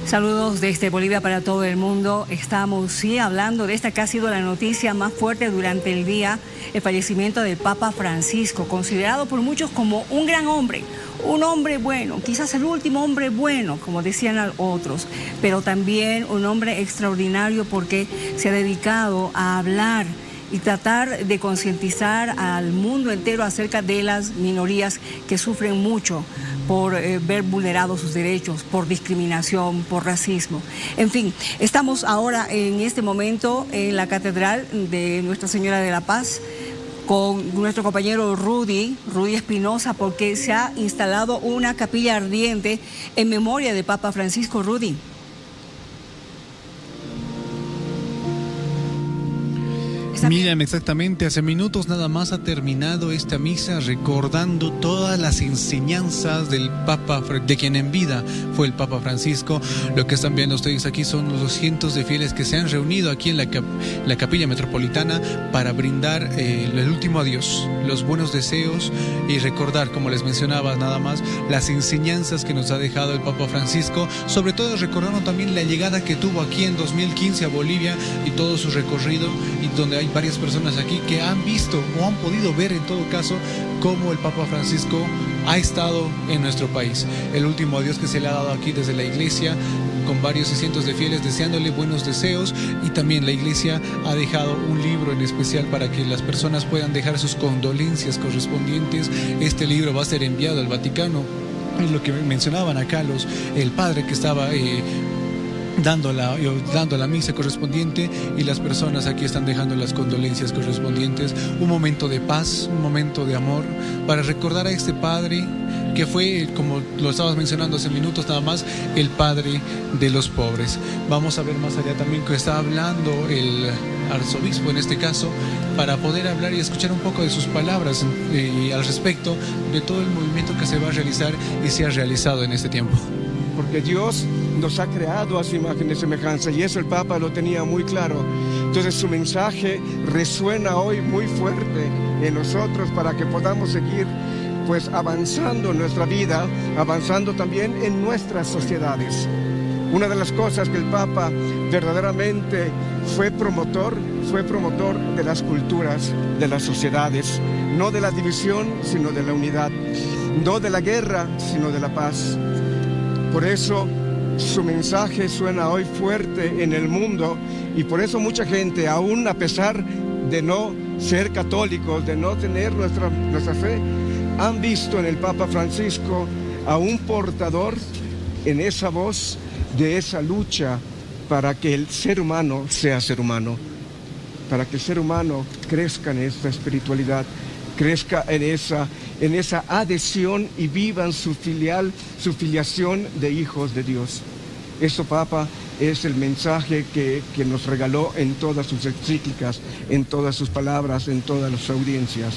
Saludos desde Bolivia para todo el mundo. Estamos hablando de esta que ha sido la noticia más fuerte durante el día, el fallecimiento del Papa Francisco, considerado por muchos como un gran hombre, un hombre bueno, quizás el último hombre bueno, como decían otros, pero también un hombre extraordinario porque se ha dedicado a hablar y tratar de concientizar al mundo entero acerca de las minorías que sufren mucho por ver vulnerados sus derechos, por discriminación, por racismo. En fin, estamos ahora en este momento en la Catedral de Nuestra Señora de la Paz con nuestro compañero Rudy Espinosa, porque se ha instalado una capilla ardiente en memoria de Papa Francisco. Rudy. Miriam, exactamente, hace minutos nada más ha terminado esta misa recordando todas las enseñanzas del Papa, de quien en vida fue el Papa Francisco. Lo que están viendo ustedes aquí son los cientos de fieles que se han reunido aquí en la Capilla Metropolitana para brindar el último adiós, los buenos deseos y recordar, como les mencionaba nada más, las enseñanzas que nos ha dejado el Papa Francisco. Sobre todo recordando también la llegada que tuvo aquí en 2015 a Bolivia y todo su recorrido, y donde hay varias personas aquí que han visto o han podido ver en todo caso cómo el Papa Francisco ha estado en nuestro país. El último adiós que se le ha dado aquí desde la iglesia, con varios cientos de fieles deseándole buenos deseos, y también la iglesia ha dejado un libro en especial para que las personas puedan dejar sus condolencias correspondientes. Este libro va a ser enviado al Vaticano. Es lo que mencionaban acá el padre que estaba dando la misa correspondiente, y las personas aquí están dejando las condolencias correspondientes. Un momento de paz, un momento de amor para recordar a este padre que fue, como lo estabas mencionando hace minutos nada más, el padre de los pobres. Vamos a ver más allá también que está hablando el arzobispo en este caso, para poder hablar y escuchar un poco de sus palabras al respecto de todo el movimiento que se va a realizar y se ha realizado en este tiempo. Porque Dios nos ha creado a su imagen y semejanza, y eso el Papa lo tenía muy claro. Entonces su mensaje resuena hoy muy fuerte en nosotros para que podamos seguir pues avanzando en nuestra vida, avanzando también en nuestras sociedades. Una de las cosas que el Papa verdaderamente fue promotor de las culturas, de las sociedades, no de la división, sino de la unidad, no de la guerra, sino de la paz. Por eso su mensaje suena hoy fuerte en el mundo, y por eso mucha gente, aún a pesar de no ser católicos, de no tener nuestra fe, han visto en el Papa Francisco a un portador en esa voz de esa lucha para que el ser humano sea ser humano, para que el ser humano crezca en esta espiritualidad, crezca en esa adhesión y vivan su filiación de hijos de Dios. Eso, Papa, es el mensaje que nos regaló en todas sus encíclicas, en todas sus palabras, en todas las audiencias.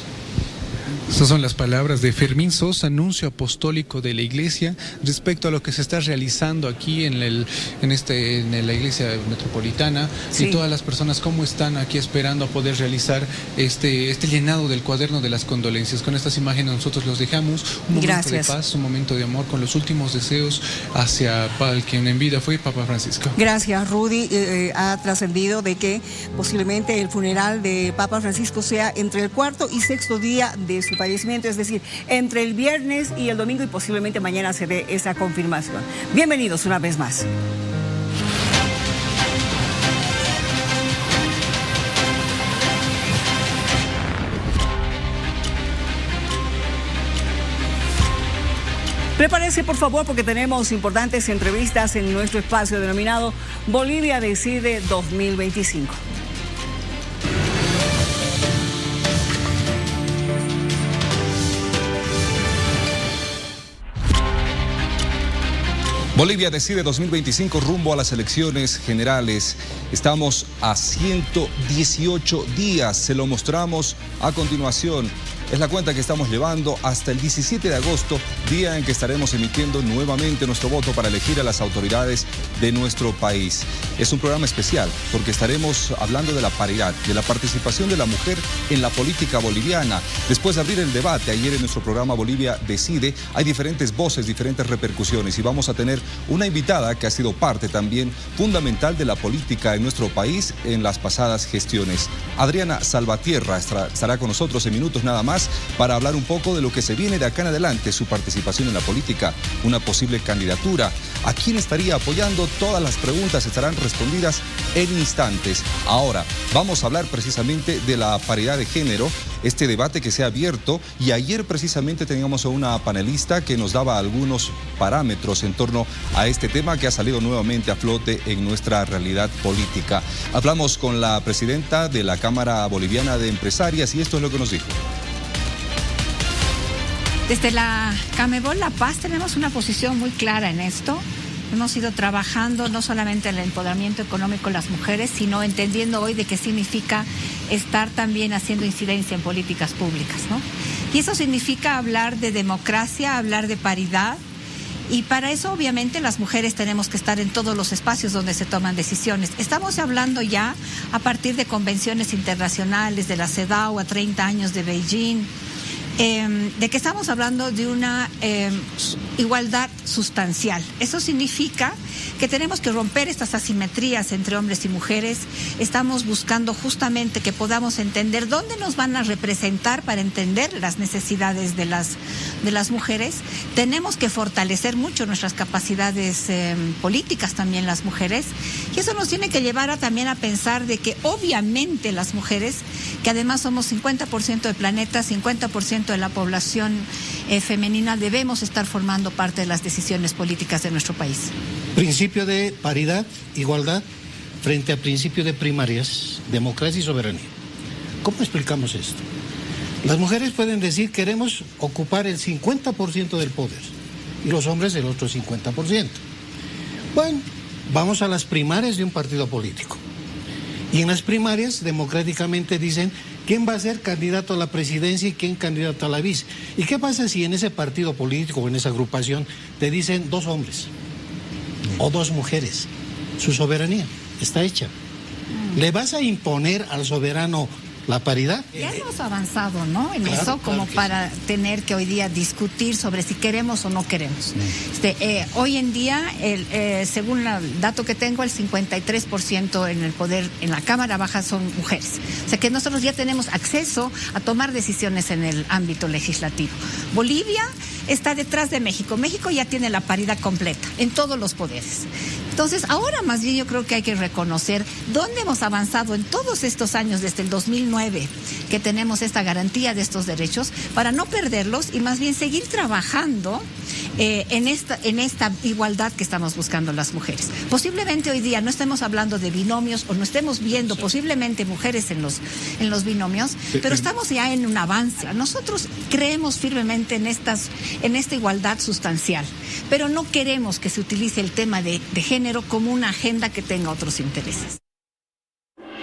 Esas son las palabras de Fermín Sosa, nuncio apostólico de la Iglesia, respecto a lo que se está realizando aquí en la Iglesia Metropolitana. Sí. Y todas las personas cómo están aquí esperando a poder realizar este llenado del cuaderno de las condolencias. Con estas imágenes nosotros los dejamos. Un momento de paz, un momento de amor, con los últimos deseos hacia el quien en vida fue Papa Francisco. Gracias, Rudy. Ha trascendido de que posiblemente el funeral de Papa Francisco sea entre el cuarto y sexto día de su fallecimiento, es decir, entre el viernes y el domingo, y posiblemente mañana se dé esa confirmación. Bienvenidos una vez más. Prepárense, por favor, porque tenemos importantes entrevistas en nuestro espacio denominado Bolivia Decide 2025. Bolivia Decide 2025 rumbo a las elecciones generales. Estamos a 118 días, se lo mostramos a continuación. Es la cuenta que estamos llevando hasta el 17 de agosto, día en que estaremos emitiendo nuevamente nuestro voto para elegir a las autoridades de nuestro país. Es un programa especial porque estaremos hablando de la paridad, de la participación de la mujer en la política boliviana. Después de abrir el debate ayer en nuestro programa Bolivia Decide, hay diferentes voces, diferentes repercusiones y vamos a tener una invitada que ha sido parte también fundamental de la política en nuestro país en las pasadas gestiones. Adriana Salvatierra estará con nosotros en minutos nada más para hablar un poco de lo que se viene de acá en adelante, su participación en la política, una posible candidatura, a quién estaría apoyando. Todas las preguntas estarán respondidas en instantes. Ahora, vamos a hablar precisamente de la paridad de género, este debate que se ha abierto, y ayer precisamente teníamos a una panelista que nos daba algunos parámetros en torno a este tema que ha salido nuevamente a flote en nuestra realidad política. Hablamos con la presidenta de la Cámara Boliviana de Empresarias y esto es lo que nos dijo. Desde la Camebol La Paz tenemos una posición muy clara en esto. Hemos ido trabajando no solamente en el empoderamiento económico de las mujeres, sino entendiendo hoy de qué significa estar también haciendo incidencia en políticas públicas, ¿no? Y eso significa hablar de democracia, hablar de paridad. Y para eso, obviamente, las mujeres tenemos que estar en todos los espacios donde se toman decisiones. Estamos hablando ya a partir de convenciones internacionales, de la CEDAW a 30 años de Beijing, de que estamos hablando de una igualdad sustancial. Eso significa que tenemos que romper estas asimetrías entre hombres y mujeres. Estamos buscando justamente que podamos entender dónde nos van a representar para entender las necesidades de las mujeres. Tenemos que fortalecer mucho nuestras capacidades políticas también las mujeres, y eso nos tiene que llevar también a pensar de que obviamente las mujeres, que además somos 50% del planeta, 50% de la población femenina, debemos estar formando parte de las decisiones políticas de nuestro país. Principio de paridad, igualdad, frente a principio de primarias, democracia y soberanía. ¿Cómo explicamos esto? Las mujeres pueden decir queremos ocupar el 50% del poder y los hombres el otro 50%. Bueno, vamos a las primarias de un partido político. Y en las primarias democráticamente dicen quién va a ser candidato a la presidencia y quién candidato a la vice. ¿Y qué pasa si en ese partido político o en esa agrupación te dicen 2 hombres o 2 mujeres? Su soberanía está hecha. ¿Le vas a imponer al soberano la paridad? Ya hemos avanzado, ¿no? En claro, eso, como claro para sí. Tener que hoy día discutir sobre si queremos o no queremos. Hoy en día, según el dato que tengo, el 53% en el poder, en la Cámara Baja, son mujeres. O sea que nosotros ya tenemos acceso a tomar decisiones en el ámbito legislativo. Bolivia está detrás de México. México ya tiene la paridad completa en todos los poderes. Entonces, ahora más bien yo creo que hay que reconocer dónde hemos avanzado en todos estos años, desde el 2009, que tenemos esta garantía de estos derechos, para no perderlos y más bien seguir trabajando en esta igualdad que estamos buscando las mujeres. Posiblemente hoy día no estemos hablando de binomios o no estemos viendo posiblemente mujeres en los binomios, pero estamos ya en un avance. Nosotros creemos firmemente en esta igualdad sustancial, pero no queremos que se utilice el tema de género como una agenda que tenga otros intereses.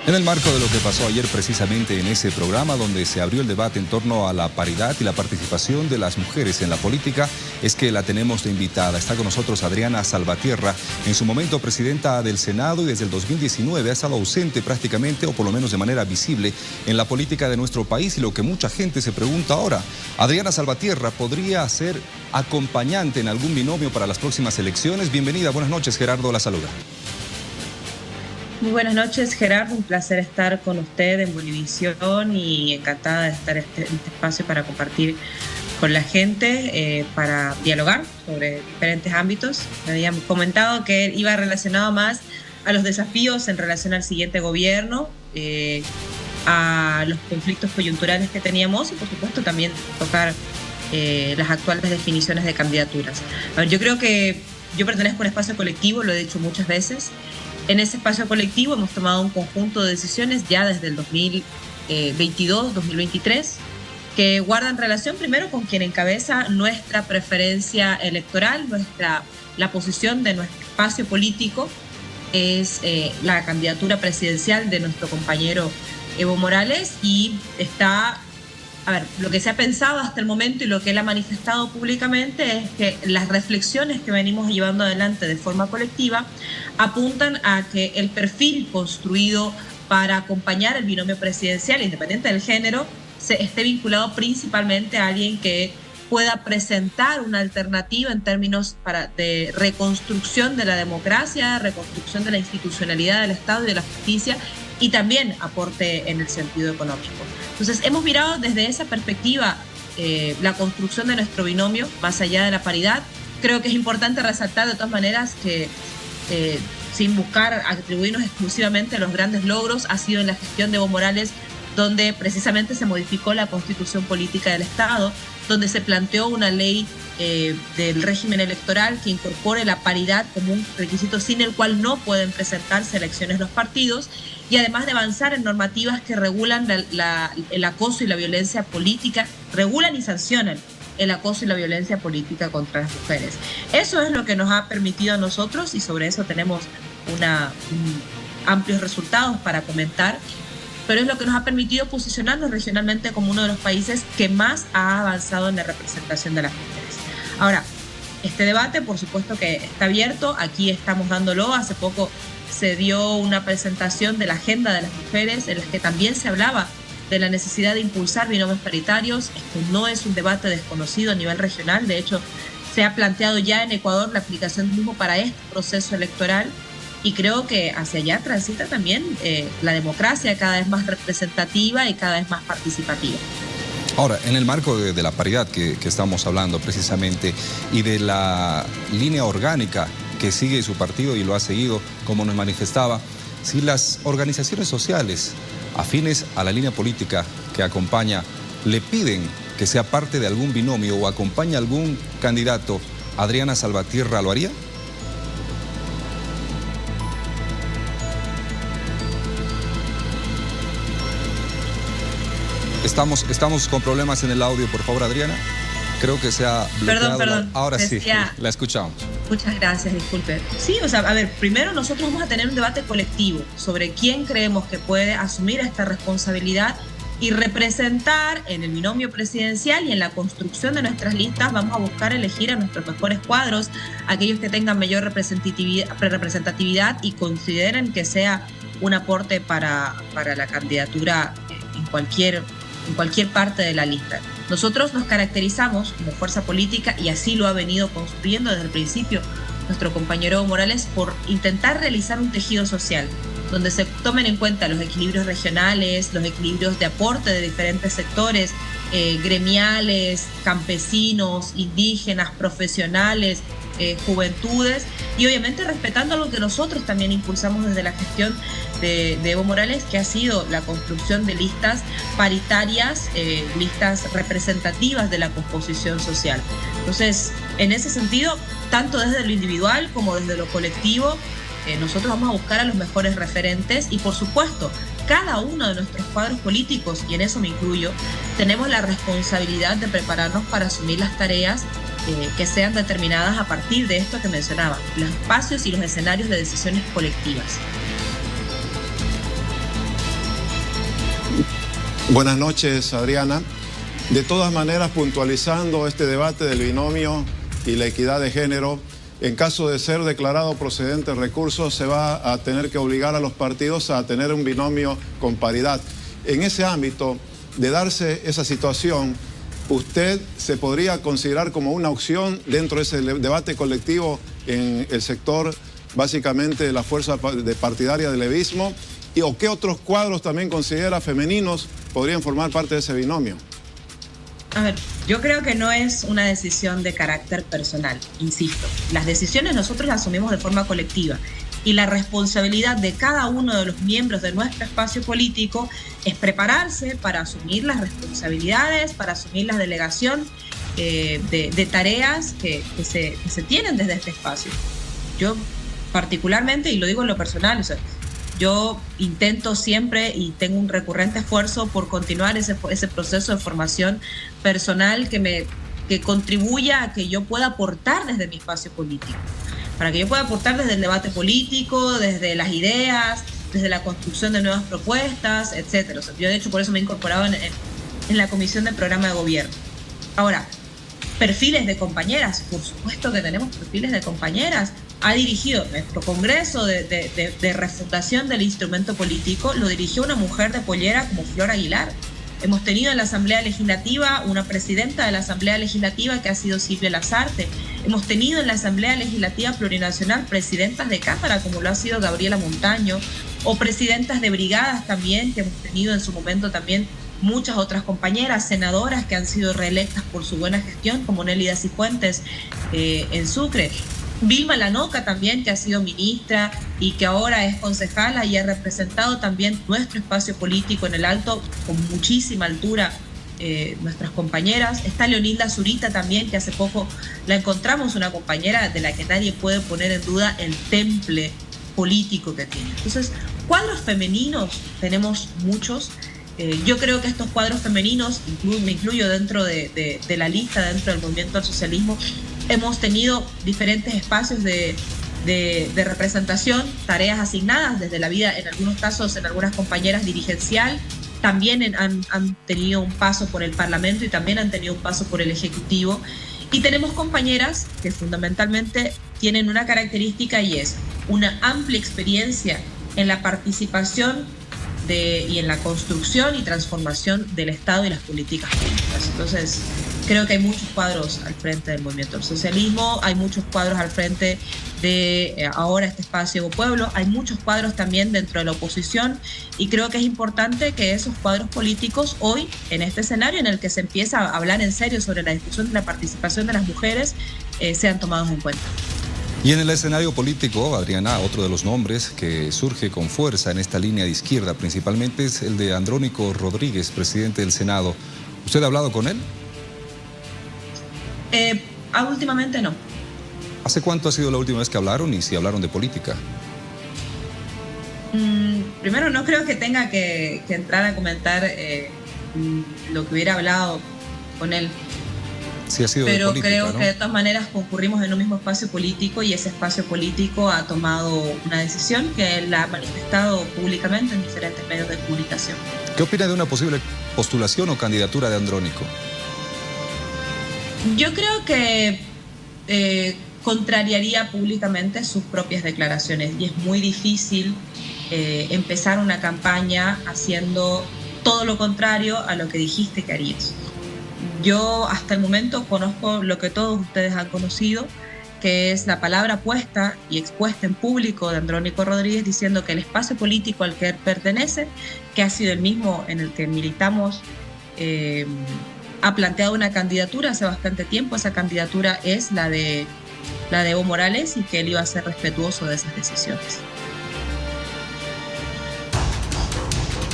En el marco de lo que pasó ayer precisamente en ese programa donde se abrió el debate en torno a la paridad y la participación de las mujeres en la política, es que la tenemos de invitada. Está con nosotros Adriana Salvatierra, en su momento presidenta del Senado, y desde el 2019 ha estado ausente prácticamente, o por lo menos de manera visible, en la política de nuestro país. Y lo que mucha gente se pregunta ahora, Adriana Salvatierra, ¿podría ser acompañante en algún binomio para las próximas elecciones? Bienvenida, buenas noches, Gerardo la saluda. Muy buenas noches, Gerardo. Un placer estar con usted en Bolivisión y encantada de estar en este espacio para compartir con la gente, para dialogar sobre diferentes ámbitos. Me habían comentado que iba relacionado más a los desafíos en relación al siguiente gobierno, a los conflictos coyunturales que teníamos y, por supuesto, también tocar las actuales definiciones de candidaturas. A ver, yo creo que yo pertenezco a un espacio colectivo, lo he dicho muchas veces. En ese espacio colectivo hemos tomado un conjunto de decisiones ya desde el 2022, 2023, que guardan relación primero con quien encabeza nuestra preferencia electoral, la posición de nuestro espacio político es la candidatura presidencial de nuestro compañero Evo Morales, y está a ver, lo que se ha pensado hasta el momento y lo que él ha manifestado públicamente es que las reflexiones que venimos llevando adelante de forma colectiva apuntan a que el perfil construido para acompañar el binomio presidencial, independiente del género, esté vinculado principalmente a alguien que pueda presentar una alternativa en términos de reconstrucción de la democracia, reconstrucción de la institucionalidad del Estado y de la justicia, y también aporte en el sentido económico. Entonces, hemos mirado desde esa perspectiva la construcción de nuestro binomio, más allá de la paridad. Creo que es importante resaltar de todas maneras que, sin buscar atribuirnos exclusivamente a los grandes logros, ha sido en la gestión de Evo Morales donde precisamente se modificó la constitución política del Estado, donde se planteó una ley del régimen electoral que incorpore la paridad como un requisito sin el cual no pueden presentarse elecciones los partidos, y además de avanzar en normativas que regulan el acoso y la violencia política, regulan y sancionan el acoso y la violencia política contra las mujeres. Eso es lo que nos ha permitido a nosotros, y sobre eso tenemos amplios resultados para comentar, pero es lo que nos ha permitido posicionarnos regionalmente como uno de los países que más ha avanzado en la representación de las mujeres. Ahora, este debate, por supuesto que está abierto, aquí estamos dándolo. Hace poco se dio una presentación de la agenda de las mujeres en la que también se hablaba de la necesidad de impulsar binomios paritarios. Esto no es un debate desconocido a nivel regional, de hecho se ha planteado ya en Ecuador la aplicación del mismo para este proceso electoral, y creo que hacia allá transita también la democracia cada vez más representativa y cada vez más participativa. Ahora, en el marco de la paridad que estamos hablando precisamente y de la línea orgánica que sigue su partido y lo ha seguido, como nos manifestaba, si las organizaciones sociales afines a la línea política que acompaña le piden que sea parte de algún binomio o acompañe a algún candidato, ¿Adriana Salvatierra lo haría? Estamos con problemas en el audio, por favor, Adriana. Creo que se ha bloqueado. Perdón. Ahora decía, sí, la escuchamos. Muchas gracias, disculpe. Sí, o sea, a ver, primero nosotros vamos a tener un debate colectivo sobre quién creemos que puede asumir esta responsabilidad y representar en el binomio presidencial, y en la construcción de nuestras listas vamos a buscar elegir a nuestros mejores cuadros, aquellos que tengan mayor representatividad y consideren que sea un aporte para la candidatura en cualquier parte de la lista. Nosotros nos caracterizamos como fuerza política, y así lo ha venido construyendo desde el principio nuestro compañero Evo Morales, por intentar realizar un tejido social donde se tomen en cuenta los equilibrios regionales, los equilibrios de aporte de diferentes sectores, gremiales, campesinos, indígenas, profesionales, juventudes, y obviamente respetando algo que nosotros también impulsamos desde la gestión de Evo Morales, que ha sido la construcción de listas paritarias, listas representativas de la composición social. Entonces, en ese sentido, tanto desde lo individual como desde lo colectivo, nosotros vamos a buscar a los mejores referentes, y por supuesto, cada uno de nuestros cuadros políticos, y en eso me incluyo, tenemos la responsabilidad de prepararnos para asumir las tareas que sean determinadas a partir de esto que mencionaba, los espacios y los escenarios de decisiones colectivas. Buenas noches, Adriana. De todas maneras, puntualizando este debate del binomio y la equidad de género, en caso de ser declarado procedente el recurso, se va a tener que obligar a los partidos a tener un binomio con paridad. En ese ámbito, de darse esa situación, ¿usted se podría considerar como una opción dentro de ese debate colectivo en el sector, básicamente, de la fuerza partidaria del levismo? ¿O qué otros cuadros también considera femeninos podrían formar parte de ese binomio? A ver, yo creo que no es una decisión de carácter personal, insisto. Las decisiones nosotros las asumimos de forma colectiva, y la responsabilidad de cada uno de los miembros de nuestro espacio político es prepararse para asumir las responsabilidades, para asumir la delegación de tareas que se tienen desde este espacio. Yo particularmente, y lo digo en lo personal, o sea, yo intento siempre y tengo un recurrente esfuerzo por continuar ese proceso de formación personal que contribuya a que yo pueda aportar desde mi espacio político, para que yo pueda aportar desde el debate político, desde las ideas, desde la construcción de nuevas propuestas, etc. O sea, yo de hecho por eso me he incorporado en la Comisión de Programa de Gobierno. Ahora, perfiles de compañeras, por supuesto que tenemos perfiles de compañeras. Ha dirigido nuestro Congreso de refundación del instrumento político, lo dirigió una mujer de pollera como Flor Aguilar. Hemos tenido en la Asamblea Legislativa una presidenta de la Asamblea Legislativa que ha sido Silvia Lazarte. Hemos tenido en la Asamblea Legislativa Plurinacional presidentas de Cámara, como lo ha sido Gabriela Montaño, o presidentas de brigadas también, que hemos tenido en su momento también muchas otras compañeras, senadoras que han sido reelectas por su buena gestión, como Nélida Cifuentes en Sucre. Vilma Lanoca también, que ha sido ministra y que ahora es concejala y ha representado también nuestro espacio político en el Alto con muchísima altura, nuestras compañeras. Está Leonilda Zurita también, que hace poco la encontramos, una compañera de la que nadie puede poner en duda el temple político que tiene. Entonces, cuadros femeninos tenemos muchos. Yo creo que estos cuadros femeninos, me incluyo dentro de la lista, dentro del movimiento al socialismo, hemos tenido diferentes espacios de representación, tareas asignadas desde la vida, en algunos casos, en algunas compañeras dirigencial, también han tenido un paso por el Parlamento y también han tenido un paso por el Ejecutivo. Y tenemos compañeras que fundamentalmente tienen una característica y es una amplia experiencia en la participación y en la construcción y transformación del Estado y las políticas públicas. Entonces, creo que hay muchos cuadros al frente del movimiento del socialismo, hay muchos cuadros al frente de ahora este espacio Evo Pueblo, hay muchos cuadros también dentro de la oposición y creo que es importante que esos cuadros políticos hoy, en este escenario en el que se empieza a hablar en serio sobre la discusión de la participación de las mujeres, sean tomados en cuenta. Y en el escenario político, Adriana, otro de los nombres que surge con fuerza en esta línea de izquierda principalmente es el de Andrónico Rodríguez, presidente del Senado. ¿Usted ha hablado con él? Últimamente no. ¿Hace cuánto ha sido la última vez que hablaron y si hablaron de política? Primero, no creo que tenga que entrar a comentar lo que hubiera hablado con él. Sí, ha sido pero de política, creo ¿no? que de todas maneras concurrimos en un mismo espacio político y ese espacio político ha tomado una decisión que él ha manifestado públicamente en diferentes medios de comunicación. ¿Qué opina de una posible postulación o candidatura de Andrónico? Yo creo que contrariaría públicamente sus propias declaraciones y es muy difícil empezar una campaña haciendo todo lo contrario a lo que dijiste que harías. Yo hasta el momento conozco lo que todos ustedes han conocido, que es la palabra puesta y expuesta en público de Andrónico Rodríguez diciendo que el espacio político al que él pertenece, que ha sido el mismo en el que militamos, ha planteado una candidatura hace bastante tiempo. Esa candidatura es la de Evo Morales y que él iba a ser respetuoso de esas decisiones.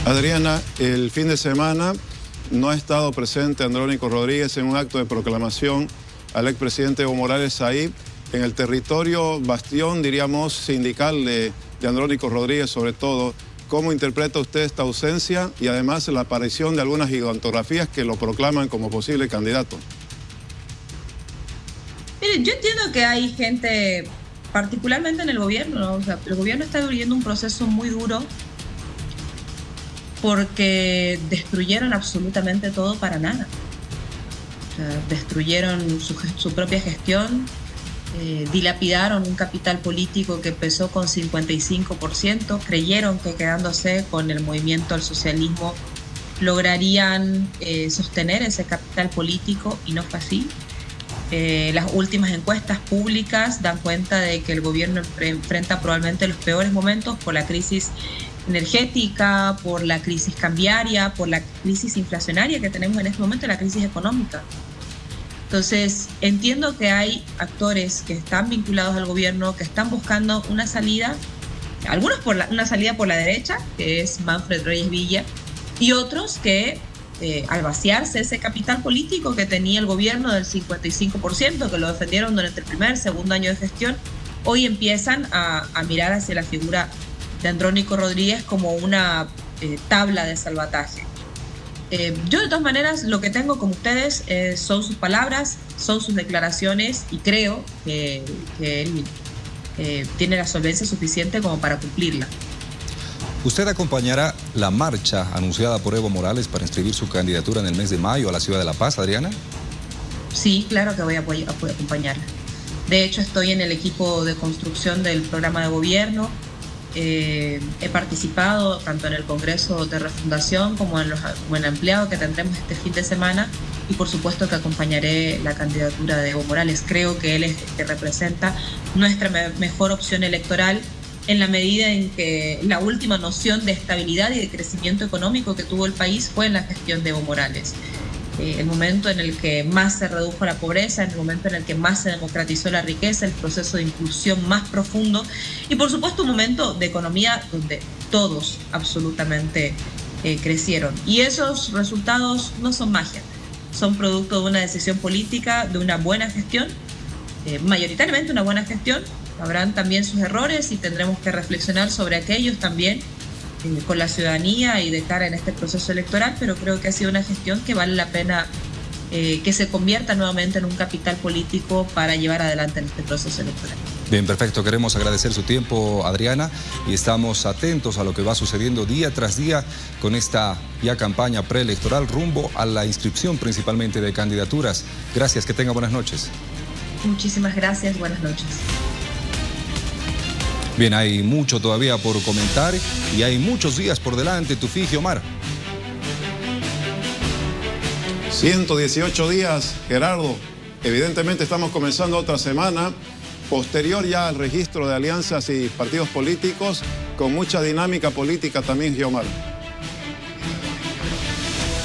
Adriana, el fin de semana no ha estado presente Andrónico Rodríguez en un acto de proclamación al expresidente Evo Morales ahí, en el territorio bastión, diríamos, sindical de Andrónico Rodríguez sobre todo. ¿Cómo interpreta usted esta ausencia y además la aparición de algunas gigantografías que lo proclaman como posible candidato? Miren, yo entiendo que hay gente, particularmente en el gobierno, ¿no? O sea, el gobierno está viviendo un proceso muy duro porque destruyeron absolutamente todo para nada. O sea, destruyeron su propia gestión, dilapidaron un capital político que empezó con 55%, creyeron que quedándose con el movimiento al socialismo lograrían sostener ese capital político y no fue así. Las últimas encuestas públicas dan cuenta de que el gobierno enfrenta probablemente los peores momentos por la crisis energética, por la crisis cambiaria, por la crisis inflacionaria que tenemos en este momento, la crisis económica. Entonces, entiendo que hay actores que están vinculados al gobierno, que están buscando una salida, algunos una salida por la derecha, que es Manfred Reyes Villa, y otros que al vaciarse ese capital político que tenía el gobierno del 55%, que lo defendieron durante el primer, segundo año de gestión, hoy empiezan a mirar hacia la figura de Andrónico Rodríguez como una tabla de salvataje. Yo de todas maneras lo que tengo como ustedes son sus palabras, son sus declaraciones y creo que él tiene la solvencia suficiente como para cumplirla. ¿Usted acompañará la marcha anunciada por Evo Morales para inscribir su candidatura en el mes de mayo a la ciudad de La Paz, Adriana? Sí, claro que voy a acompañarla. De hecho, estoy en el equipo de construcción del programa de gobierno. He participado tanto en el Congreso de Refundación como en el ampliado que tendremos este fin de semana, y por supuesto que acompañaré la candidatura de Evo Morales. Creo que él es el que representa nuestra mejor opción electoral, en la medida en que la última noción de estabilidad y de crecimiento económico que tuvo el país fue en la gestión de Evo Morales. El momento en el que más se redujo la pobreza, en el momento en el que más se democratizó la riqueza, el proceso de inclusión más profundo, y por supuesto un momento de economía donde todos absolutamente crecieron. Y esos resultados no son magia, son producto de una decisión política, de una buena gestión, mayoritariamente una buena gestión. Habrán también sus errores y tendremos que reflexionar sobre aquellos también con la ciudadanía y de cara en este proceso electoral, pero creo que ha sido una gestión que vale la pena que se convierta nuevamente en un capital político para llevar adelante en este proceso electoral. Bien, perfecto. Queremos agradecer su tiempo, Adriana, y estamos atentos a lo que va sucediendo día tras día con esta ya campaña preelectoral rumbo a la inscripción principalmente de candidaturas. Gracias, que tenga buenas noches. Muchísimas gracias, buenas noches. Bien, hay mucho todavía por comentar y hay muchos días por delante, Tufigi, Omar. 118 días, Gerardo. Evidentemente estamos comenzando otra semana, posterior ya al registro de alianzas y partidos políticos, con mucha dinámica política también, Giomar.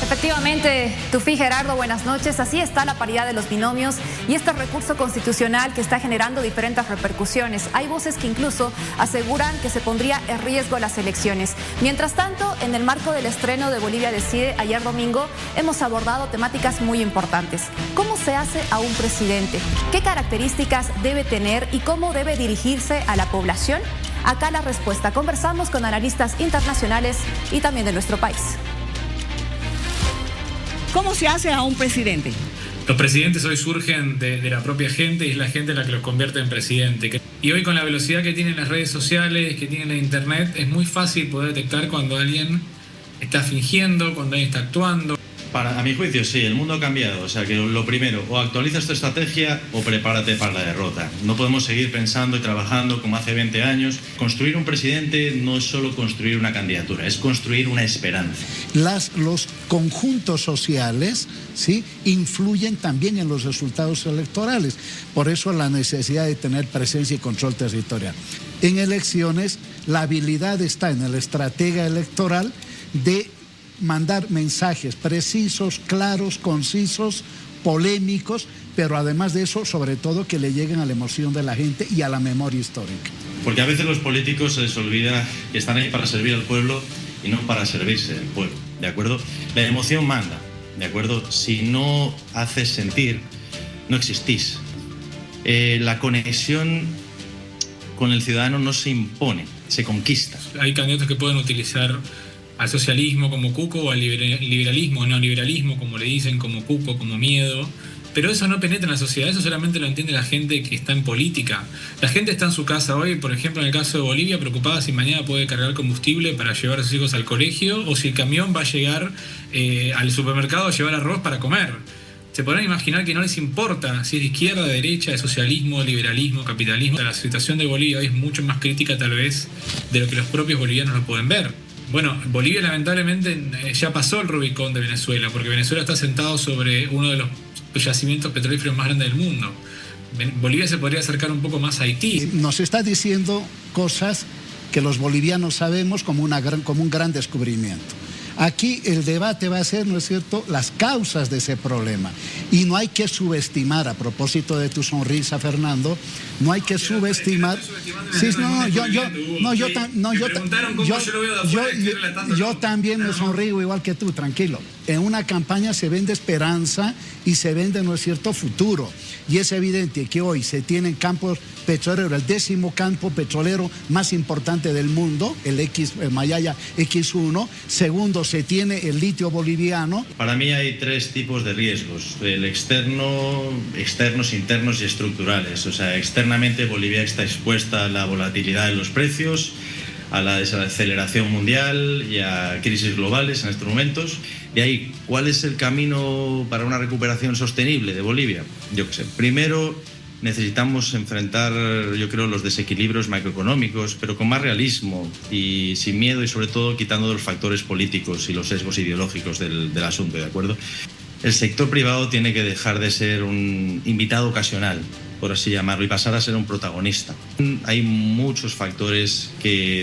Efectivamente, Tufí, Gerardo, buenas noches. Así está la paridad de los binomios y este recurso constitucional que está generando diferentes repercusiones. Hay voces que incluso aseguran que se pondría en riesgo las elecciones. Mientras tanto, en el marco del estreno de Bolivia Decide ayer domingo, hemos abordado temáticas muy importantes. ¿Cómo se hace a un presidente? ¿Qué características debe tener y cómo debe dirigirse a la población? Acá la respuesta. Conversamos con analistas internacionales y también de nuestro país. ¿Cómo se hace a un presidente? Los presidentes hoy surgen de la propia gente y es la gente la que los convierte en presidente. Y hoy con la velocidad que tienen las redes sociales, que tiene la internet, es muy fácil poder detectar cuando alguien está fingiendo, cuando alguien está actuando. A mi juicio, sí, el mundo ha cambiado. O sea que lo primero, o actualizas tu estrategia o prepárate para la derrota. No podemos seguir pensando y trabajando como hace 20 años. Construir un presidente no es solo construir una candidatura, es construir una esperanza. Los conjuntos sociales, ¿sí?, influyen también en los resultados electorales. Por eso la necesidad de tener presencia y control territorial. En elecciones, la habilidad está en el estratega electoral de mandar mensajes precisos, claros, concisos, polémicos, pero además de eso, sobre todo, que le lleguen a la emoción de la gente y a la memoria histórica. Porque a veces los políticos se les olvida que están ahí para servir al pueblo y no para servirse del pueblo, ¿de acuerdo? La emoción manda, ¿de acuerdo? Si no haces sentir, no existís. La conexión con el ciudadano no se impone, se conquista. Hay candidatos que pueden utilizar al socialismo como cuco o al liberalismo, neoliberalismo, como le dicen, como cuco, como miedo. Pero eso no penetra en la sociedad, eso solamente lo entiende la gente que está en política. La gente está en su casa hoy, por ejemplo, en el caso de Bolivia, preocupada si mañana puede cargar combustible para llevar a sus hijos al colegio o si el camión va a llegar al supermercado a llevar arroz para comer. Se podrán imaginar que no les importa si es de izquierda, de derecha, de socialismo, liberalismo, capitalismo. La situación de Bolivia hoy es mucho más crítica tal vez de lo que los propios bolivianos lo pueden ver. Bueno, Bolivia lamentablemente ya pasó el Rubicón de Venezuela, porque Venezuela está sentado sobre uno de los yacimientos petrolíferos más grandes del mundo. Bolivia se podría acercar un poco más a Haití. Nos está diciendo cosas que los bolivianos sabemos como un gran descubrimiento. Aquí el debate va a ser, ¿no es cierto?, las causas de ese problema. Y no hay que subestimar, a propósito de tu sonrisa, Fernando, no hay que subestimar. Sí, yo también me sonrío igual que tú, tranquilo. En una campaña se vende esperanza y se vende, ¿no es cierto?, futuro. Y es evidente que hoy se tienen campos petroleros, el 10º campo petrolero más importante del mundo, el Mayaya X1. Segundo, se tiene el litio boliviano. Para mí hay 3 tipos de riesgos: el externos, internos y estructurales. O sea, externamente Bolivia está expuesta a la volatilidad de los precios, a la desaceleración mundial y a crisis globales en estos momentos. De ahí, ¿cuál es el camino para una recuperación sostenible de Bolivia? Yo qué sé. Primero, necesitamos enfrentar, yo creo, los desequilibrios macroeconómicos, pero con más realismo y sin miedo, y sobre todo quitando los factores políticos y los sesgos ideológicos del asunto, ¿de acuerdo? El sector privado tiene que dejar de ser un invitado ocasional, por así llamarlo, y pasar a ser un protagonista. Hay muchos factores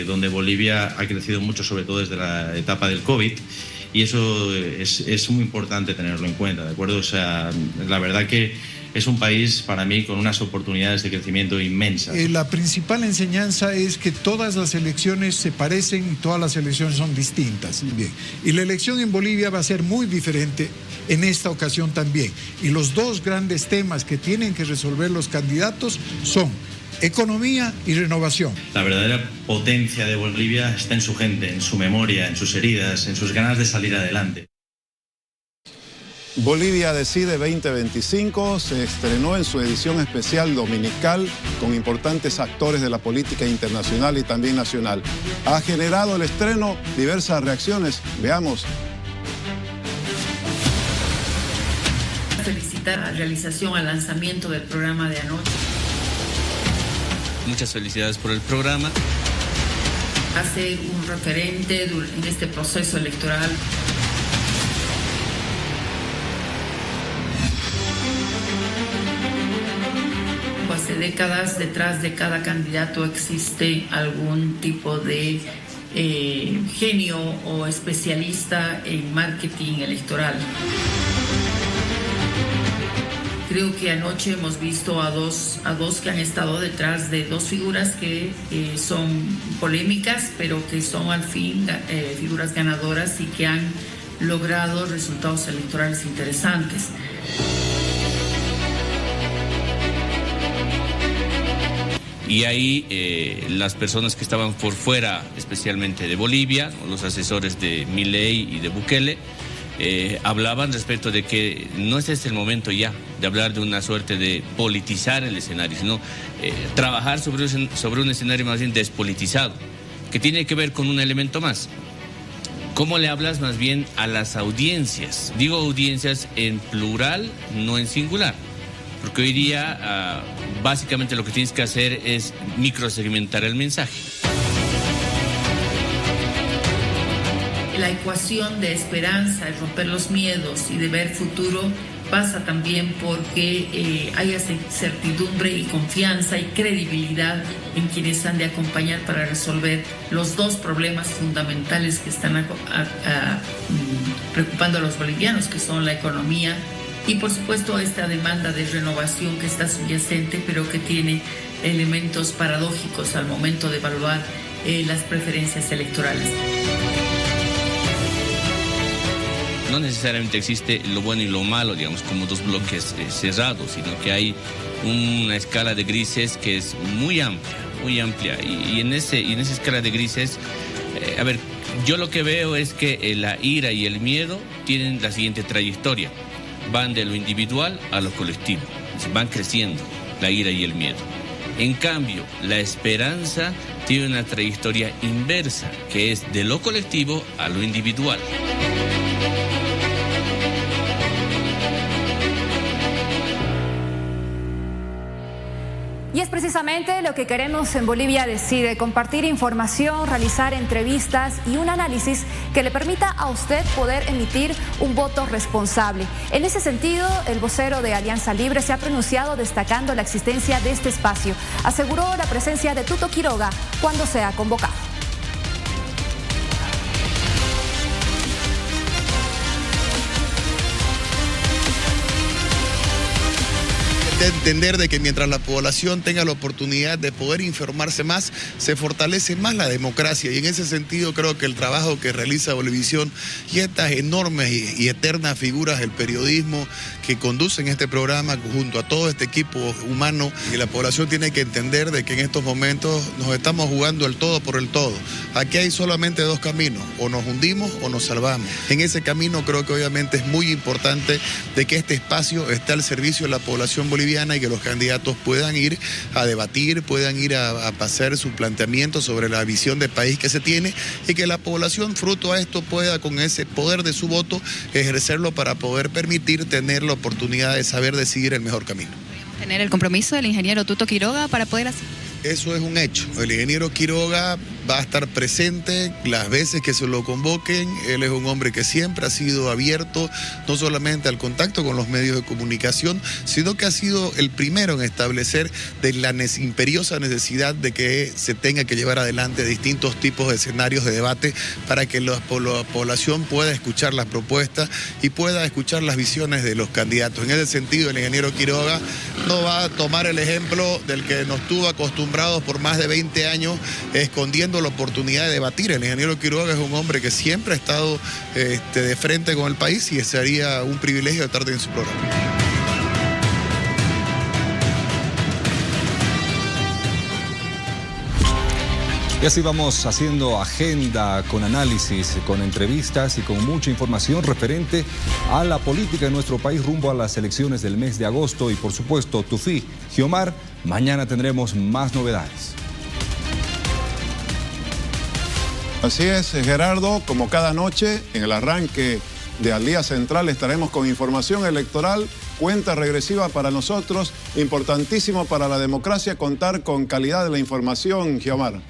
donde Bolivia ha crecido mucho, sobre todo desde la etapa del COVID, y eso es muy importante tenerlo en cuenta, ¿de acuerdo? O sea, la verdad que es un país, para mí, con unas oportunidades de crecimiento inmensas. La principal enseñanza es que todas las elecciones se parecen y todas las elecciones son distintas. Bien. Y la elección en Bolivia va a ser muy diferente en esta ocasión también. Y los dos grandes temas que tienen que resolver los candidatos son economía y renovación. La verdadera potencia de Bolivia está en su gente, en su memoria, en sus heridas, en sus ganas de salir adelante. Bolivia Decide 2025 se estrenó en su edición especial dominical con importantes actores de la política internacional y también nacional. Ha generado el estreno diversas reacciones. Veamos. Felicitar a la realización, al lanzamiento del programa de anoche. Muchas felicidades por el programa. Hace un referente en este proceso electoral. Hace décadas, detrás de cada candidato existe algún tipo de genio o especialista en marketing electoral. Creo que anoche hemos visto a dos que han estado detrás de dos figuras que son polémicas, pero que son al fin figuras ganadoras y que han logrado resultados electorales interesantes. Y ahí las personas que estaban por fuera, especialmente de Bolivia, los asesores de Milei y de Bukele, hablaban respecto de que no es este el momento ya de hablar de una suerte de politizar el escenario, sino trabajar sobre un escenario más bien despolitizado, que tiene que ver con un elemento más. ¿Cómo le hablas más bien a las audiencias? Digo audiencias en plural, no en singular. Porque hoy día básicamente lo que tienes que hacer es microsegmentar el mensaje. La ecuación de esperanza, de romper los miedos y de ver futuro pasa también porque haya certidumbre y confianza y credibilidad en quienes han de acompañar para resolver los dos problemas fundamentales que están preocupando a los bolivianos, que son la economía y por supuesto esta demanda de renovación que está subyacente, pero que tiene elementos paradójicos al momento de evaluar las preferencias electorales. No necesariamente existe lo bueno y lo malo, digamos, como dos bloques cerrados, sino que hay una escala de grises que es muy amplia. Y en esa escala de grises, yo lo que veo es que la ira y el miedo tienen la siguiente trayectoria. Van de lo individual a lo colectivo, van creciendo la ira y el miedo. En cambio, la esperanza tiene una trayectoria inversa, que es de lo colectivo a lo individual. Y es precisamente lo que queremos en Bolivia Decide, compartir información, realizar entrevistas y un análisis que le permita a usted poder emitir un voto responsable. En ese sentido, el vocero de Alianza Libre se ha pronunciado destacando la existencia de este espacio. Aseguró la presencia de Tuto Quiroga cuando sea convocado. De entender de que mientras la población tenga la oportunidad de poder informarse más, se fortalece más la democracia, y en ese sentido creo que el trabajo que realiza Bolivisión y estas enormes y eternas figuras del periodismo que conducen este programa junto a todo este equipo humano, y la población tiene que entender de que en estos momentos nos estamos jugando el todo por el todo. Aquí hay solamente dos caminos, o nos hundimos o nos salvamos. En ese camino creo que obviamente es muy importante de que este espacio esté al servicio de la población boliviana boliviana y que los candidatos puedan ir a debatir, puedan ir a hacer su planteamiento sobre la visión de país que se tiene y que la población, fruto a esto, pueda con ese poder de su voto ejercerlo para poder permitir tener la oportunidad de saber decidir el mejor camino. ¿Tener el compromiso del ingeniero Tuto Quiroga para poder hacer? Eso es un hecho. El ingeniero Quiroga va a estar presente las veces que se lo convoquen. Él es un hombre que siempre ha sido abierto, no solamente al contacto con los medios de comunicación, sino que ha sido el primero en establecer de la imperiosa necesidad de que se tenga que llevar adelante distintos tipos de escenarios de debate para que la población pueda escuchar las propuestas y pueda escuchar las visiones de los candidatos. En ese sentido, el ingeniero Quiroga no va a tomar el ejemplo del que nos tuvo acostumbrados por más de 20 años escondiendo la oportunidad de debatir. El ingeniero Quiroga es un hombre que siempre ha estado de frente con el país y sería un privilegio estar en su programa. Y así vamos haciendo agenda con análisis, con entrevistas y con mucha información referente a la política de nuestro país rumbo a las elecciones del mes de agosto. Y por supuesto, Tufí, Giomar, mañana tendremos más novedades. Así es, Gerardo, como cada noche, en el arranque de Al Día Central estaremos con información electoral, cuenta regresiva para nosotros, importantísimo para la democracia contar con calidad de la información, Giomar.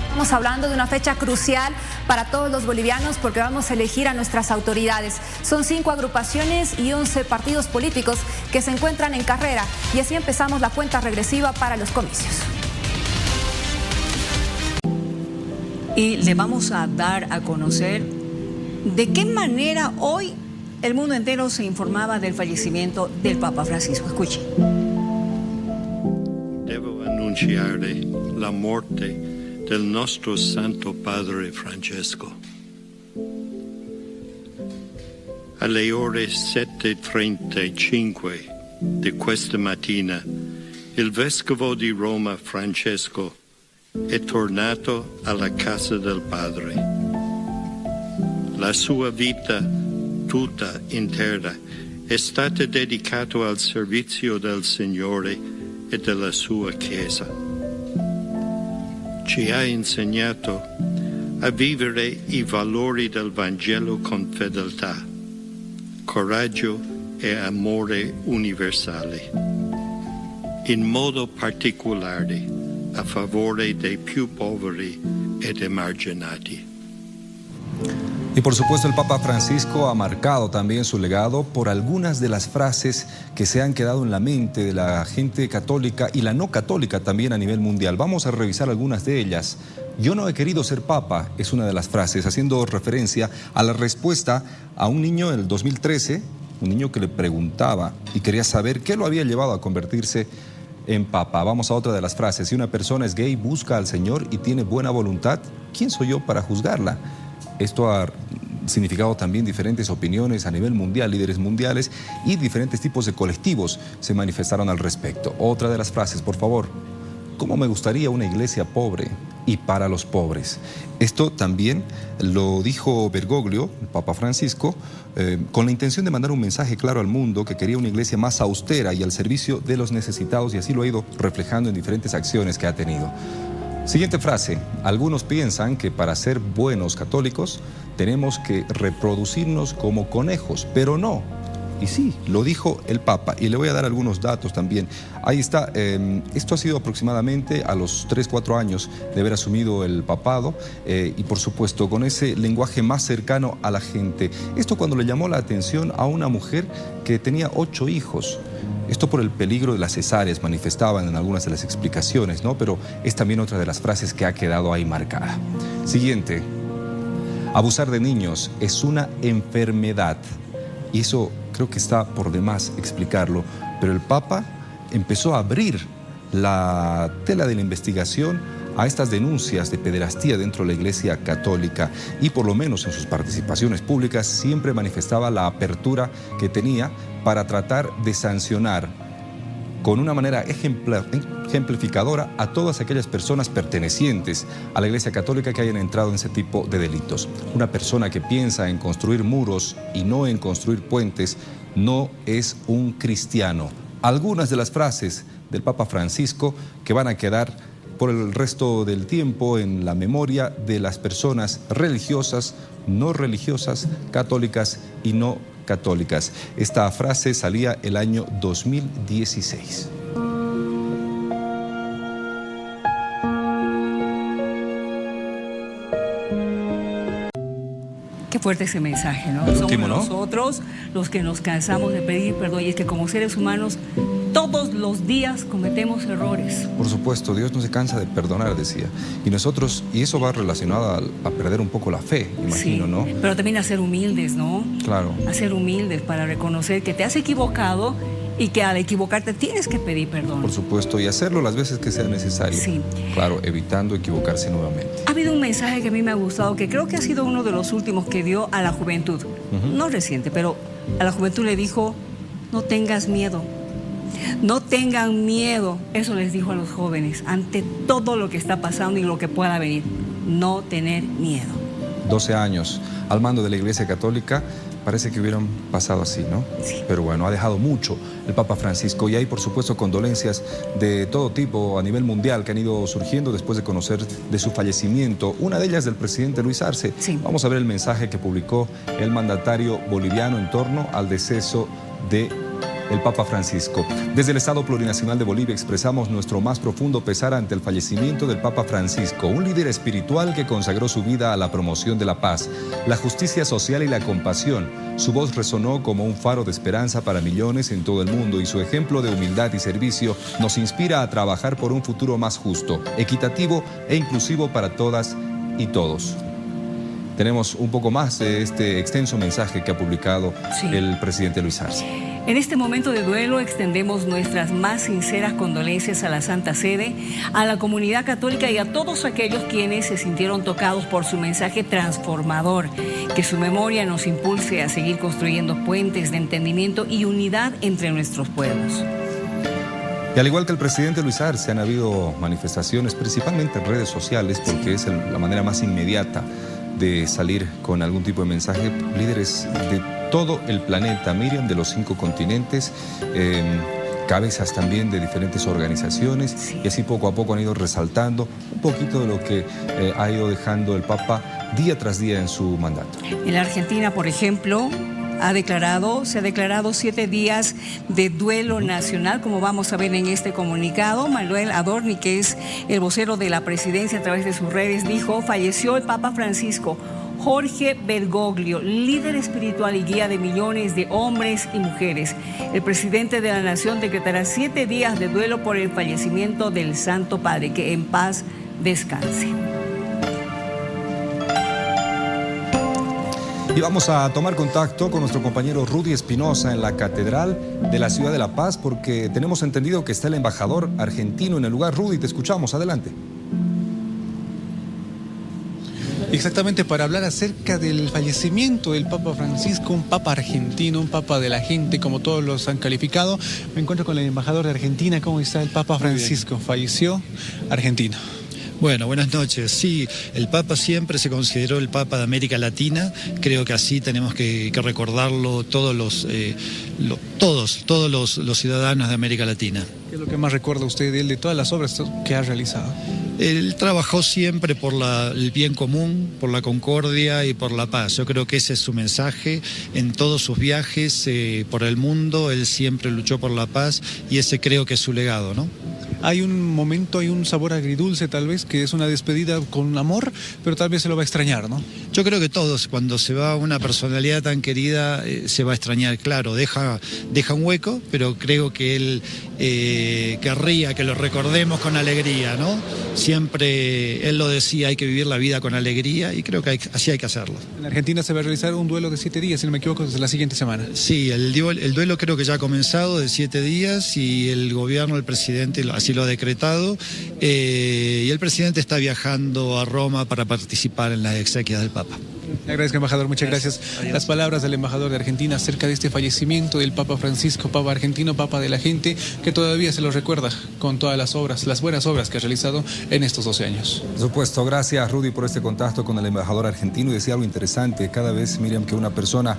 Estamos hablando de una fecha crucial para todos los bolivianos porque vamos a elegir a nuestras autoridades. Son 5 agrupaciones y 11 partidos políticos que se encuentran en carrera y así empezamos la cuenta regresiva para los comicios. Y le vamos a dar a conocer de qué manera hoy el mundo entero se informaba del fallecimiento del Papa Francisco. Escuche. Devo annunciare la morte del nostro Santo Padre Francesco. Alle ore 7:35 di questa mattina, il Vescovo di Roma Francesco è tornato alla casa del Padre. La sua vita tutta intera è stata dedicata al servizio del Signore e della sua Chiesa. Ci ha insegnato a vivere i valori del Vangelo con fedeltà, coraggio e amore universale, in modo particolare a favore dei più poveri ed emarginati. Y por supuesto el Papa Francisco ha marcado también su legado por algunas de las frases que se han quedado en la mente de la gente católica y la no católica también a nivel mundial. Vamos a revisar algunas de ellas. Yo no he querido ser papa es una de las frases, haciendo referencia a la respuesta a un niño en el 2013, un niño que le preguntaba y quería saber qué lo había llevado a convertirse en papa. Vamos a otra de las frases. Si una persona es gay, busca al Señor y tiene buena voluntad, ¿quién soy yo para juzgarla? Esto ha significado también diferentes opiniones a nivel mundial, líderes mundiales y diferentes tipos de colectivos se manifestaron al respecto. Otra de las frases, por favor. ¿Cómo me gustaría una iglesia pobre y para los pobres? Esto también lo dijo Bergoglio, el Papa Francisco, con la intención de mandar un mensaje claro al mundo que quería una iglesia más austera y al servicio de los necesitados, y así lo ha ido reflejando en diferentes acciones que ha tenido. Siguiente frase. Algunos piensan que para ser buenos católicos tenemos que reproducirnos como conejos, pero no. Y sí, lo dijo el Papa, y le voy a dar algunos datos también. Ahí está, esto ha sido aproximadamente a los 3-4 años de haber asumido el papado, y por supuesto con ese lenguaje más cercano a la gente. Esto cuando le llamó la atención a una mujer que tenía 8 hijos. Esto por el peligro de las cesáreas, manifestaban en algunas de las explicaciones, ¿no? Pero es también otra de las frases que ha quedado ahí marcada. Siguiente. Abusar de niños es una enfermedad. Y eso creo que está por demás explicarlo. Pero el Papa empezó a abrir la tela de la investigación a estas denuncias de pederastía dentro de la Iglesia Católica, y por lo menos en sus participaciones públicas siempre manifestaba la apertura que tenía para tratar de sancionar con una manera ejemplificadora a todas aquellas personas pertenecientes a la Iglesia Católica que hayan entrado en ese tipo de delitos. Una persona que piensa en construir muros y no en construir puentes no es un cristiano. Algunas de las frases del Papa Francisco que van a quedar por el resto del tiempo en la memoria de las personas religiosas, no religiosas, católicas y no católicas. Esta frase salía el año 2016. Qué fuerte ese mensaje, ¿no? El último, Somos ¿no? nosotros los que nos cansamos de pedir perdón, y es que como seres humanos todos los días cometemos errores. Por supuesto, Dios no se cansa de perdonar, decía. Y nosotros, y eso va relacionado a perder un poco la fe, imagino, Sí, ¿no? pero también a ser humildes, ¿no? Claro. A ser humildes para reconocer que te has equivocado y que al equivocarte tienes que pedir perdón. Por supuesto, y hacerlo las veces que sea necesario. Sí. Claro, evitando equivocarse nuevamente. Ha habido un mensaje que a mí me ha gustado, que creo que ha sido uno de los últimos que dio a la juventud. No reciente, pero a la juventud le dijo, no tengas miedo. No tengan miedo, eso les dijo a los jóvenes, ante todo lo que está pasando y lo que pueda venir. No tener miedo. 12 años al mando de la Iglesia Católica, parece que hubieran pasado así, ¿no? Sí. Pero bueno, ha dejado mucho el Papa Francisco y hay, por supuesto, condolencias de todo tipo a nivel mundial que han ido surgiendo después de conocer de su fallecimiento. Una de ellas del presidente Luis Arce. Sí. Vamos a ver el mensaje que publicó el mandatario boliviano en torno al deceso de el Papa Francisco. Desde el Estado Plurinacional de Bolivia expresamos nuestro más profundo pesar ante el fallecimiento del Papa Francisco, un líder espiritual que consagró su vida a la promoción de la paz, la justicia social y la compasión. Su voz resonó como un faro de esperanza para millones en todo el mundo y su ejemplo de humildad y servicio nos inspira a trabajar por un futuro más justo, equitativo e inclusivo para todas y todos. Tenemos un poco más de este extenso mensaje que ha publicado el presidente Luis Arce. En este momento de duelo extendemos nuestras más sinceras condolencias a la Santa Sede, a la comunidad católica y a todos aquellos quienes se sintieron tocados por su mensaje transformador. Que su memoria nos impulse a seguir construyendo puentes de entendimiento y unidad entre nuestros pueblos. Y al igual que el presidente Luis Arce, han habido manifestaciones, principalmente en redes sociales, porque es la manera más inmediata de salir con algún tipo de mensaje. Líderes de todo el planeta, Miriam, de los 5 continentes, cabezas también de diferentes organizaciones, y así poco a poco han ido resaltando un poquito de lo que ha ido dejando el Papa día tras día en su mandato. En la Argentina, por ejemplo, se ha declarado 7 días de duelo nacional, como vamos a ver en este comunicado. Manuel Adorni, que es el vocero de la presidencia a través de sus redes, dijo: falleció el Papa Francisco Jorge Bergoglio, líder espiritual y guía de millones de hombres y mujeres. El presidente de la nación decretará 7 días de duelo por el fallecimiento del Santo Padre. Que en paz descanse. Y vamos a tomar contacto con nuestro compañero Rudy Espinosa en la Catedral de la Ciudad de La Paz, porque tenemos entendido que está el embajador argentino en el lugar. Rudy, te escuchamos, adelante. Exactamente, para hablar acerca del fallecimiento del Papa Francisco, un Papa argentino, un Papa de la gente, como todos los han calificado. Me encuentro con el embajador de Argentina. ¿Cómo está el Papa Francisco? Falleció argentino. Bueno, buenas noches. Sí, el Papa siempre se consideró el Papa de América Latina. Creo que así tenemos que recordarlo todos los ciudadanos de América Latina. ¿Qué es lo que más recuerda usted de él, de todas las obras que ha realizado? Él trabajó siempre por el bien común, por la concordia y por la paz. Yo creo que ese es su mensaje en todos sus viajes por el mundo. Él siempre luchó por la paz y ese creo que es su legado, ¿no? Hay un momento, hay un sabor agridulce tal vez, que es una despedida con amor, pero tal vez se lo va a extrañar, ¿no? Yo creo que todos, cuando se va una personalidad tan querida, se va a extrañar, claro, deja un hueco, pero creo que él querría que lo recordemos con alegría, ¿no? Siempre él lo decía, hay que vivir la vida con alegría y creo que así hay que hacerlo. En Argentina se va a realizar un duelo de 7 días, si no me equivoco, desde la siguiente semana. Sí, el duelo creo que ya ha comenzado de 7 días y el gobierno, el presidente, así lo ha decretado, y el presidente está viajando a Roma para participar en las exequias del Papa. Le agradezco, embajador, muchas gracias. Las palabras del embajador de Argentina acerca de este fallecimiento del Papa Francisco, Papa argentino, Papa de la gente, que todavía se lo recuerda con todas las obras, las buenas obras que ha realizado en estos 12 años. Por supuesto, gracias Rudy por este contacto con el embajador argentino. Y decía algo interesante, cada vez, Miriam, que una persona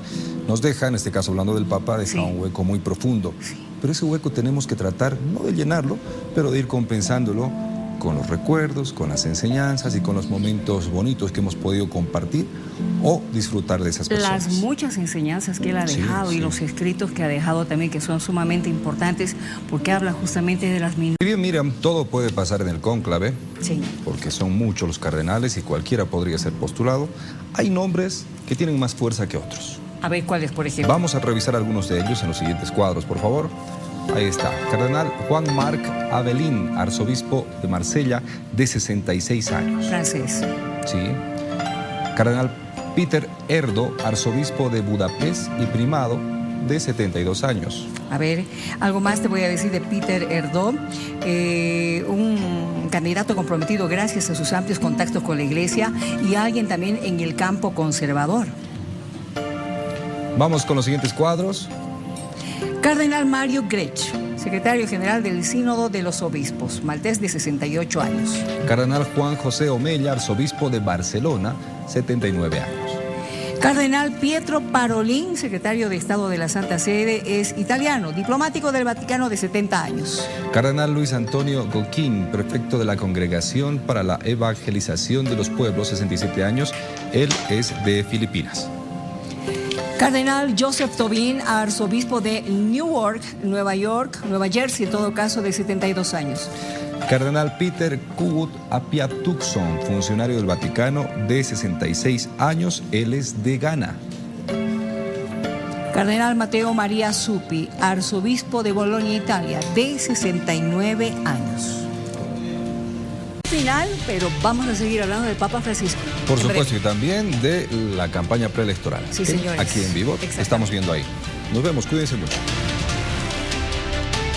nos deja, en este caso hablando del Papa, deja un hueco muy profundo. Pero ese hueco tenemos que tratar, no de llenarlo, pero de ir compensándolo con los recuerdos, con las enseñanzas y con los momentos bonitos que hemos podido compartir o disfrutar de esas personas. Las muchas enseñanzas que él ha dejado y los escritos que ha dejado también, que son sumamente importantes, porque habla justamente de las minorías. Si bien, Miriam, todo puede pasar en el cónclave, porque son muchos los cardenales y cualquiera podría ser postulado, hay nombres que tienen más fuerza que otros. A ver, ¿cuáles, por ejemplo? Vamos a revisar algunos de ellos en los siguientes cuadros, por favor. Ahí está, Cardenal Juan-Marc Avelin, arzobispo de Marsella, de 66 años. Francés. Sí. Cardenal Peter Erdo, arzobispo de Budapest y primado, de 72 años. A ver, algo más te voy a decir de Peter Erdo, un candidato comprometido gracias a sus amplios contactos con la Iglesia y alguien también en el campo conservador. Vamos con los siguientes cuadros. Cardenal Mario Grech, secretario general del Sínodo de los Obispos, maltés de 68 años. Cardenal Juan José Omella, arzobispo de Barcelona, 79 años. Cardenal Pietro Parolin, secretario de Estado de la Santa Sede, es italiano, diplomático del Vaticano de 70 años. Cardenal Luis Antonio Goquín, prefecto de la Congregación para la Evangelización de los Pueblos, 67 años. Él es de Filipinas. Cardenal Joseph Tobin, arzobispo de Newark, Nueva Jersey, en todo caso, de 72 años. Cardenal Peter Kubut Apiatucson, funcionario del Vaticano, de 66 años. Él es de Ghana. Cardenal Matteo María Zuppi, arzobispo de Bolonia, Italia, de 69 años. Final, pero vamos a seguir hablando del Papa Francisco. Por supuesto, y también de la campaña preelectoral. Sí, señores. Aquí en vivo estamos viendo ahí. Nos vemos, cuídense mucho.